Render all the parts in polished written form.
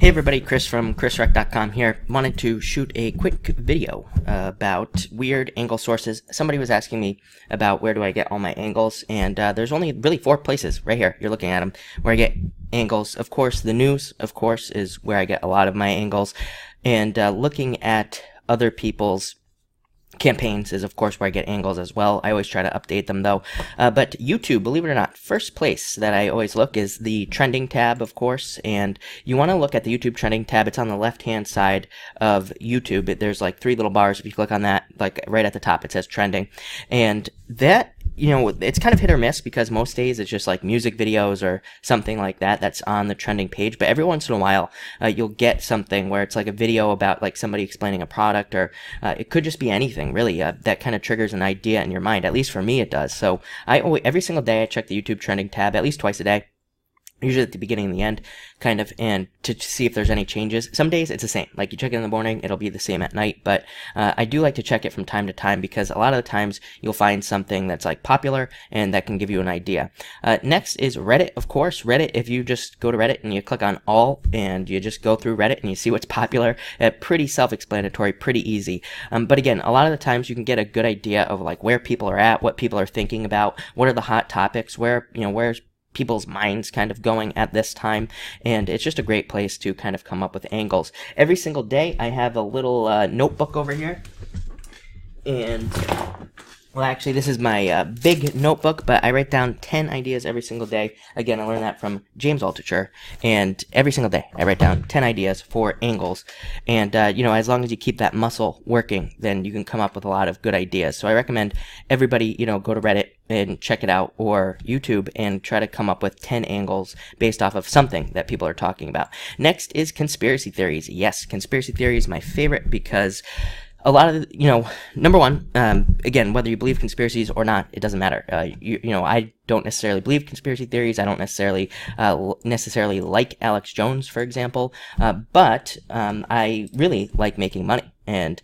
Hey everybody, Chris from chrisrec.com here. Wanted to shoot a quick video about weird angle sources. Somebody was asking me about where do I get all my angles, and there's only really 4 places right here. You're looking at them where I get angles. Of course, the news, of course, is where I get a lot of my angles, and looking at other people's campaigns is of course where I get angles as well. I always try to update them though. But YouTube, believe it or not, first place that I always look is the trending tab, of course. And you want to look at the YouTube trending tab. It's on the left hand side of YouTube. There's like 3 little bars. If you click on that, like right at the top, it says trending. And that, you know, it's kind of hit or miss because most days it's just like music videos or something like that that's on the trending page. But every once in a while, you'll get something where it's like a video about like somebody explaining a product, or it could just be anything really that kind of triggers an idea in your mind. At least for me, it does. So every single day I check the YouTube trending tab at least twice a day. Usually at the beginning and the end, kind of, and to see if there's any changes. Some days it's the same. Like you check it in the morning, it'll be the same at night. But I do like to check it from time to time because a lot of the times you'll find something that's like popular and that can give you an idea. Next is Reddit, of course. Reddit, if you just go to Reddit and you click on all and you just go through Reddit and you see what's popular, pretty self-explanatory, pretty easy. But again, a lot of the times you can get a good idea of like where people are at, what people are thinking about, what are the hot topics, where's people's minds kind of going at this time, and it's just a great place to kind of come up with angles. Every single day I have a little notebook over here, and well, actually, this is my big notebook, but I write down 10 ideas every single day. Again, I learned that from James Altucher, and every single day I write down 10 ideas for angles. And, as long as you keep that muscle working, then you can come up with a lot of good ideas. So I recommend everybody, go to Reddit and check it out, or YouTube, and try to come up with 10 angles based off of something that people are talking about. Next is conspiracy theories. Yes, conspiracy theory is my favorite because a lot of number one, again, whether you believe conspiracies or not, it doesn't matter. I don't necessarily believe conspiracy theories. I don't necessarily like Alex Jones, for example, but I really like making money. And,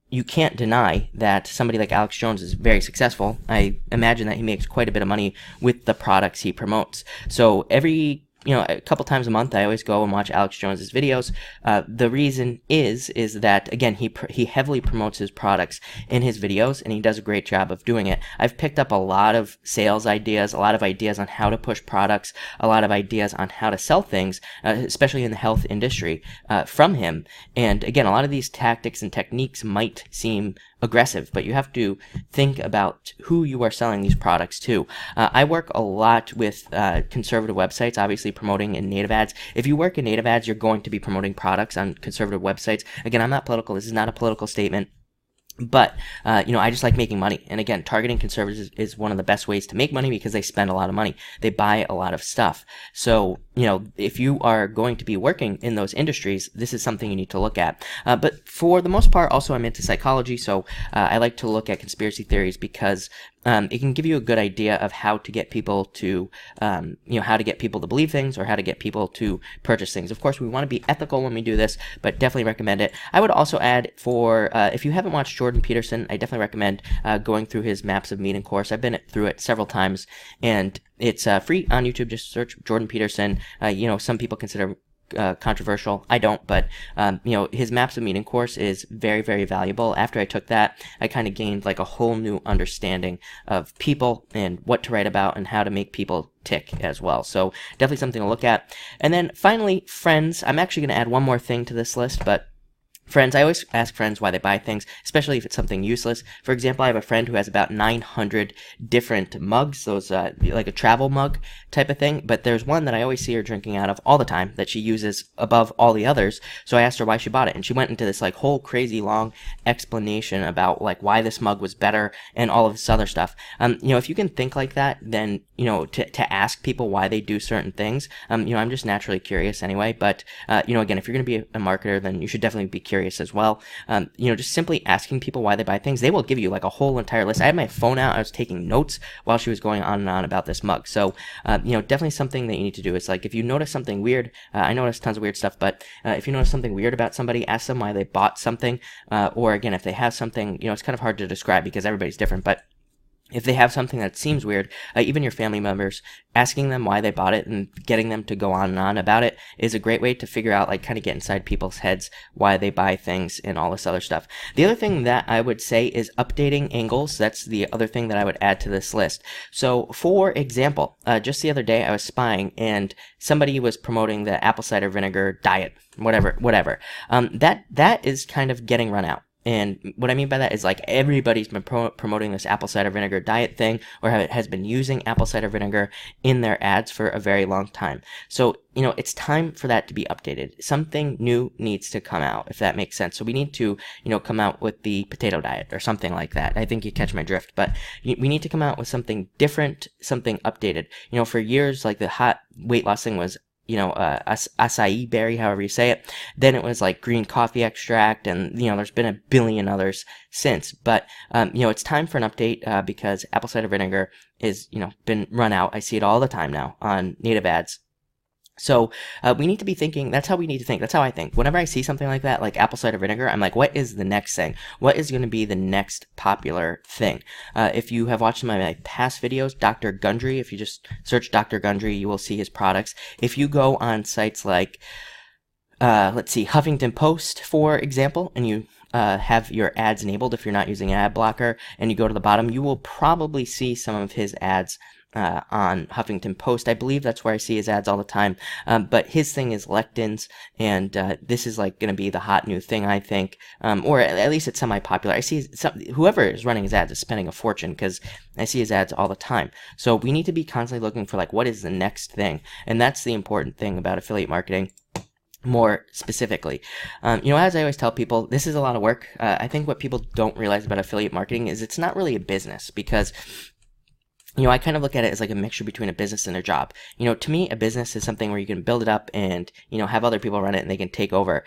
you can't deny that somebody like Alex Jones is very successful. I imagine that he makes quite a bit of money with the products he promotes. So a couple times a month, I always go and watch Alex Jones's videos. The reason is that, again, he heavily promotes his products in his videos, and he does a great job of doing it. I've picked up a lot of sales ideas, a lot of ideas on how to push products, a lot of ideas on how to sell things, especially in the health industry, from him. And again, a lot of these tactics and techniques might seem aggressive, but you have to think about who you are selling these products to. I work a lot with conservative websites, obviously promoting in native ads. If you work in native ads, you're going to be promoting products on conservative websites. Again, I'm not political. This is not a political statement. But, I just like making money. And again, targeting conservatives is one of the best ways to make money because they spend a lot of money. They buy a lot of stuff. So, if you are going to be working in those industries, this is something you need to look at. But for the most part, also I'm into psychology. So, I like to look at conspiracy theories because it can give you a good idea of how to get people to, how to get people to believe things or how to get people to purchase things. Of course, we want to be ethical when we do this, but definitely recommend it. I would also add if you haven't watched Jordan Peterson, I definitely recommend going through his Maps of Meaning course. I've been through it several times, and it's free on YouTube. Just search Jordan Peterson. Some people consider controversial. I don't, but his Maps of Meaning course is very, very valuable. After I took that, I kind of gained like a whole new understanding of people and what to write about and how to make people tick as well. So definitely something to look at. And then finally, friends. I'm actually going to add one more thing to this list, but friends, I always ask friends why they buy things, especially if it's something useless. For example, I have a friend who has about 900 different mugs, those like a travel mug type of thing, but there's one that I always see her drinking out of all the time that she uses above all the others. So I asked her why she bought it, and she went into this like whole crazy long explanation about like why this mug was better and all of this other stuff. If you can think like that, then to ask people why they do certain things. I'm just naturally curious anyway, but again, if you're going to be a marketer, then you should definitely be curious as well. Just simply asking people why they buy things. They will give you like a whole entire list. I had my phone out. I was taking notes while she was going on and on about this mug. So, definitely something that you need to do is like, if you notice something weird, I notice tons of weird stuff, but if you notice something weird about somebody, ask them why they bought something. Or again, if they have something, it's kind of hard to describe because everybody's different, but if they have something that seems weird, even your family members, asking them why they bought it and getting them to go on and on about it is a great way to figure out, like, kind of get inside people's heads why they buy things and all this other stuff. The other thing that I would say is updating angles. That's the other thing that I would add to this list. So, for example, just the other day I was spying and somebody was promoting the apple cider vinegar diet, whatever. That is kind of getting run out. And what I mean by that is, like, everybody's been promoting this apple cider vinegar diet thing, or has been using apple cider vinegar in their ads for a very long time. So, it's time for that to be updated. Something new needs to come out, if that makes sense. So we need to, come out with the potato diet or something like that. I think you catch my drift. But we need to come out with something different, something updated. For years, like, the hot weight loss thing was, acai berry, however you say it. Then it was like green coffee extract, and there's been a billion others since. But it's time for an update because apple cider vinegar is been run out. I see it all the time now on native ads. So we need to be thinking. That's how we need to think. That's how I think. Whenever I see something like that, like apple cider vinegar, I'm like, what is the next thing? What is going to be the next popular thing? If you have watched my past videos, Dr. Gundry, if you just search Dr. Gundry, you will see his products. If you go on sites like, let's see, Huffington Post, for example, and you have your ads enabled, if you're not using an ad blocker, and you go to the bottom, you will probably see some of his ads on Huffington Post. I believe that's where I see his ads all the time. But his thing is lectins, and this is like going to be the hot new thing, I think. Or at least it's semi-popular. I see whoever is running his ads is spending a fortune because I see his ads all the time. So we need to be constantly looking for, like, what is the next thing? And that's the important thing about affiliate marketing. More specifically, as I always tell people, this is a lot of work. I think what people don't realize about affiliate marketing is it's not really a business, because I kind of look at it as like a mixture between a business and a job. To me, a business is something where you can build it up and, have other people run it and they can take over.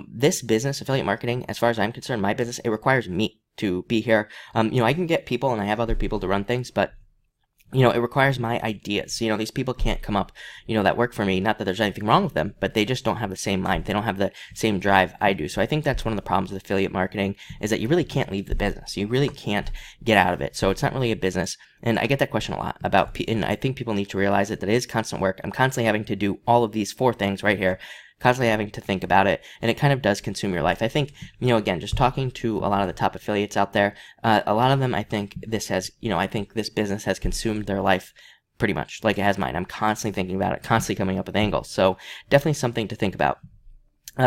This business, affiliate marketing, as far as I'm concerned, my business, it requires me to be here. I can get people and I have other people to run things, but it requires my ideas. These people can't come up, that work for me. Not that there's anything wrong with them, but they just don't have the same mind. They don't have the same drive I do. So I think that's one of the problems with affiliate marketing, is that you really can't leave the business. You really can't get out of it. So it's not really a business. And I get that question a lot about, and I think people need to realize that it is constant work. I'm constantly having to do all of these 4 things right here, constantly having to think about it, and it kind of does consume your life. I think, again, just talking to a lot of the top affiliates out there, a lot of them, I think I think this business has consumed their life pretty much like it has mine. I'm constantly thinking about it, constantly coming up with angles. So definitely something to think about.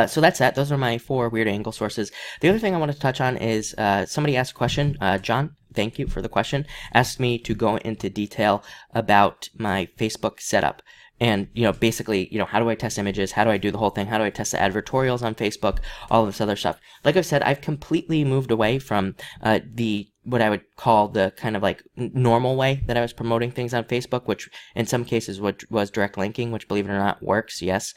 So that's that. Those are my 4 weird angle sources. The other thing I wanted to touch on is somebody asked a question. John, thank you for the question. Asked me to go into detail about my Facebook setup. And, basically, how do I test images? How do I do the whole thing? How do I test the advertorials on Facebook? All of this other stuff. Like I've said, I've completely moved away from what I would call the kind of like normal way that I was promoting things on Facebook, which in some cases was direct linking, which, believe it or not, works, yes.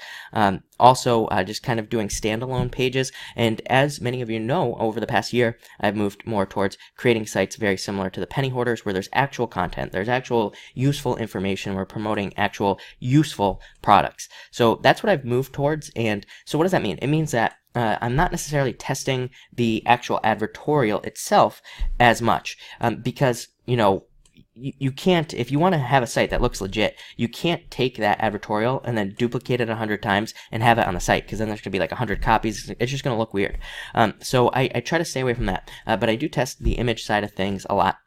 Also, just kind of doing standalone pages. And as many of you know, over the past year, I've moved more towards creating sites very similar to the Penny Hoarders, where there's actual content, there's actual useful information, we're promoting actual useful products. So that's what I've moved towards. And so what does that mean? It means that I'm not necessarily testing the actual advertorial itself as much, because, you can't, if you want to have a site that looks legit, you can't take that advertorial and then duplicate it 100 times and have it on the site, because then there's going to be like 100 copies. It's just going to look weird. So I try to stay away from that, but I do test the image side of things a lot.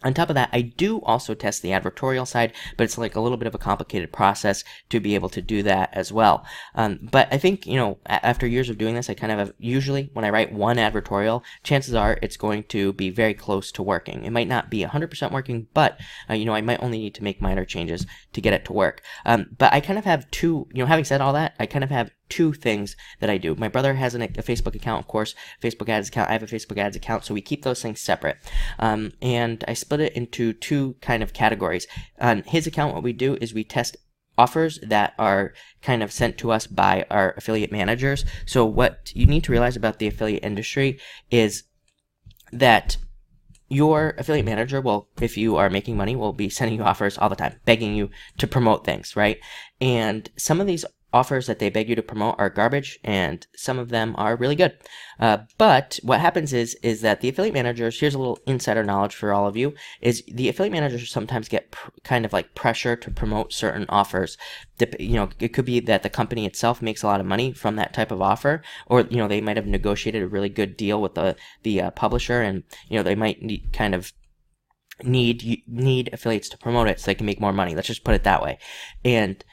On top of that, I do also test the advertorial side, but it's like a little bit of a complicated process to be able to do that as well. But I think, after years of doing this, I kind of have, usually when I write one advertorial, chances are it's going to be very close to working. It might not be 100% working, but, I might only need to make minor changes to get it to work. But I kind of have 2, having said all that, I kind of have 2 things that I do. My brother has a Facebook account, of course, Facebook ads account. I have a Facebook ads account, so we keep those things separate. And I split it into 2 kind of categories. On his account, what we do is we test offers that are kind of sent to us by our affiliate managers. So what you need to realize about the affiliate industry is that your affiliate manager will, if you are making money, will be sending you offers all the time, begging you to promote things, right? And some of these offers that they beg you to promote are garbage, and some of them are really good. But what happens is that the affiliate managers, here's a little insider knowledge for all of you, is the affiliate managers sometimes get kind of like pressure to promote certain offers. It could be that the company itself makes a lot of money from that type of offer, or they might have negotiated a really good deal with the publisher, and they might need affiliates to promote it so they can make more money. Let's just put it that way. And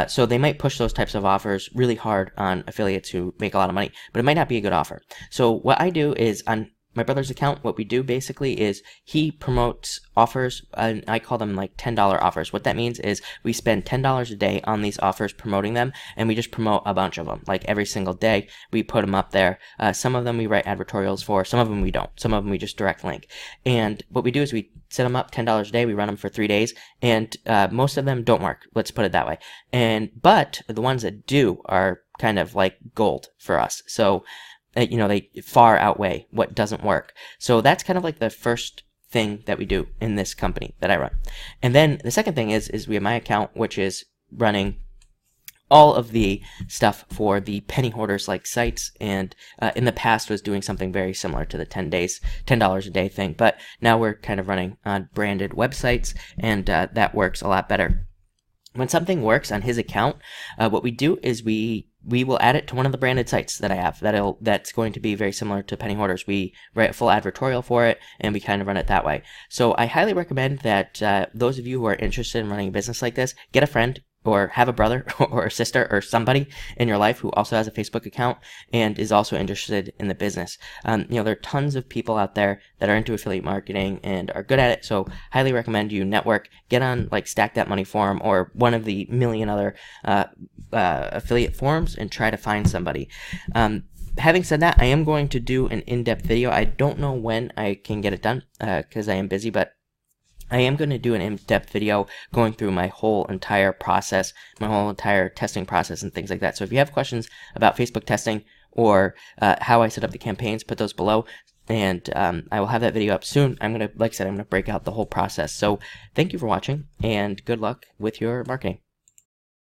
so they might push those types of offers really hard on affiliates who make a lot of money, but it might not be a good offer. So what I do is, on my brother's account, what we do basically is he promotes offers, and I call them like $10 offers. What that means is we spend $10 a day on these offers promoting them, and we just promote a bunch of them. Like every single day, we put them up there. Some of them we write advertorials for, some of them we don't. Some of them we just direct link. And what we do is we set them up $10 a day, we run them for 3 days, and most of them don't work. Let's put it that way. But the ones that do are kind of like gold for us. So they far outweigh what doesn't work. So that's kind of like the first thing that we do in this company that I run. And then the second thing is we have my account, which is running all of the stuff for the penny hoarders like sites, and in the past was doing something very similar to the $10 a day thing, but now we're kind of running on branded websites, and that works a lot better. When something works on his account, what we do is we will add it to one of the branded sites that I have that's going to be very similar to Penny Hoarders. We write a full advertorial for it, and we kind of run it that way. So I highly recommend that those of you who are interested in running a business like this, get a friend, or have a brother or a sister or somebody in your life who also has a Facebook account and is also interested in the business. There are tons of people out there that are into affiliate marketing and are good at it, so highly recommend you network, get on like Stack That Money forum or one of the million other affiliate forums, and try to find somebody. Having said that, I am going to do an in-depth video. I don't know when I can get it done because I am busy, but I am going to do an in-depth video going through my whole entire process, my whole entire testing process and things like that. So if you have questions about Facebook testing or how I set up the campaigns, put those below, and I will have that video up soon. Like I said, I'm going to break out the whole process. So thank you for watching, and good luck with your marketing.